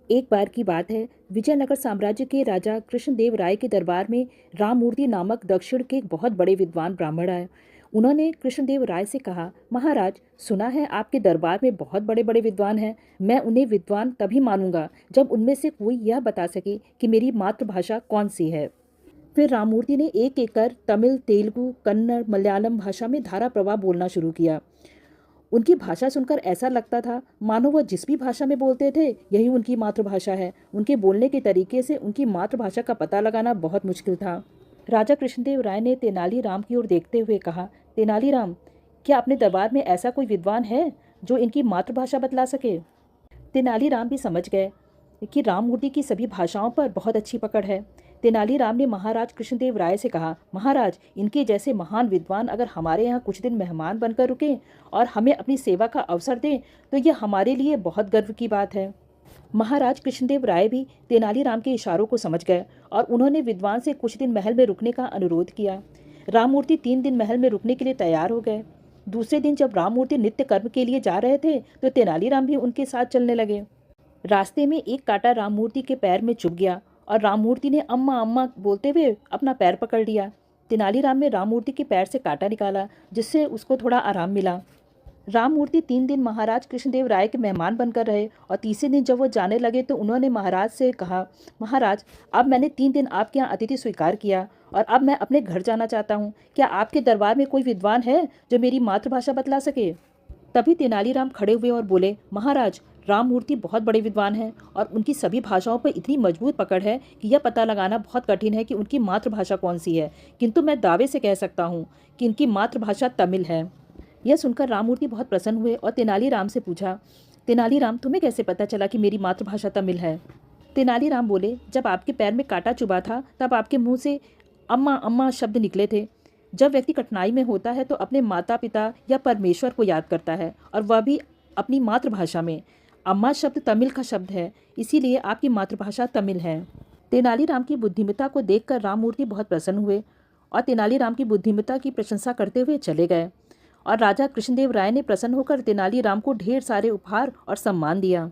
एक बार की बात है, विजयनगर साम्राज्य के राजा कृष्णदेव राय के दरबार में राममूर्ति नामक दक्षिण के एक बहुत बड़े विद्वान ब्राह्मण आए। उन्होंने कृष्णदेव राय से कहा, महाराज, सुना है आपके दरबार में बहुत बड़े बड़े विद्वान हैं। मैं उन्हें विद्वान तभी मानूंगा जब उनमें से कोई यह बता सके कि मेरी मातृभाषा कौन सी है। फिर राममूर्ति ने एक एक कर तमिल, तेलुगु, कन्नड़, मलयालम भाषा में धारा प्रवाह बोलना शुरू किया। उनकी भाषा सुनकर ऐसा लगता था मानो वह जिस भी भाषा में बोलते थे यही उनकी मातृभाषा है। उनके बोलने के तरीके से उनकी मातृभाषा का पता लगाना बहुत मुश्किल था। राजा कृष्णदेव राय ने तेनालीराम की ओर देखते हुए कहा, तेनालीराम, क्या अपने दरबार में ऐसा कोई विद्वान है जो इनकी मातृभाषा बतला सके? तेनालीराम भी समझ गए कि राममूर्ति की सभी भाषाओं पर बहुत अच्छी पकड़ है। तेनालीराम ने महाराज कृष्णदेव राय से कहा, महाराज, इनके जैसे महान विद्वान अगर हमारे यहाँ कुछ दिन मेहमान बनकर रुकें और हमें अपनी सेवा का अवसर दें तो यह हमारे लिए बहुत गर्व की बात है। महाराज कृष्णदेव राय भी तेनालीराम के इशारों को समझ गए और उन्होंने विद्वान से कुछ दिन महल में रुकने का अनुरोध किया। राममूर्ति 3 दिन महल में रुकने के लिए तैयार हो गए। दूसरे दिन जब राममूर्ति नित्य कर्म के लिए जा रहे थे तो तेनालीराम भी उनके साथ चलने लगे। रास्ते में एक कांटा राममूर्ति के पैर में चुभ गया और राममूर्ति ने अम्मा अम्मा बोलते हुए अपना पैर पकड़ लिया। तेनालीराम ने राममूर्ति के पैर से कांटा निकाला, जिससे उसको थोड़ा आराम मिला। राममूर्ति 3 दिन महाराज कृष्णदेव राय के मेहमान बनकर रहे और तीसरे दिन जब वो जाने लगे तो उन्होंने महाराज से कहा, महाराज, अब मैंने 3 दिन आपके यहाँ अतिथि स्वीकार किया और अब मैं अपने घर जाना चाहता हूँ। क्या आपके दरबार में कोई विद्वान है जो मेरी मातृभाषा बतला सके? तभी तेनालीराम खड़े हुए और बोले, महाराज, राममूर्ति बहुत बड़े विद्वान हैं और उनकी सभी भाषाओं पर इतनी मजबूत पकड़ है कि यह पता लगाना बहुत कठिन है कि उनकी मातृभाषा कौन सी है, किंतु मैं दावे से कह सकता हूँ कि इनकी मातृभाषा तमिल है। यह सुनकर राममूर्ति बहुत प्रसन्न हुए और तेनालीराम से पूछा, तेनालीराम, तुम्हें कैसे पता चला कि मेरी मातृभाषा तमिल है? तेनालीराम बोले, जब आपके पैर में कांटा चुभा था तब आपके मुंह से अम्मा अम्मा शब्द निकले थे। जब व्यक्ति कठिनाई में होता है तो अपने माता पिता या परमेश्वर को याद करता है, और वह भी अपनी मातृभाषा में। अम्मा शब्द तमिल का शब्द है, इसीलिए आपकी मातृभाषा तमिल है। तेनालीराम की बुद्धिमत्ता को देखकर राममूर्ति बहुत प्रसन्न हुए और तेनालीराम की बुद्धिमत्ता की प्रशंसा करते हुए चले गए। और राजा कृष्णदेव राय ने प्रसन्न होकर तेनालीराम को ढेर सारे उपहार और सम्मान दिया।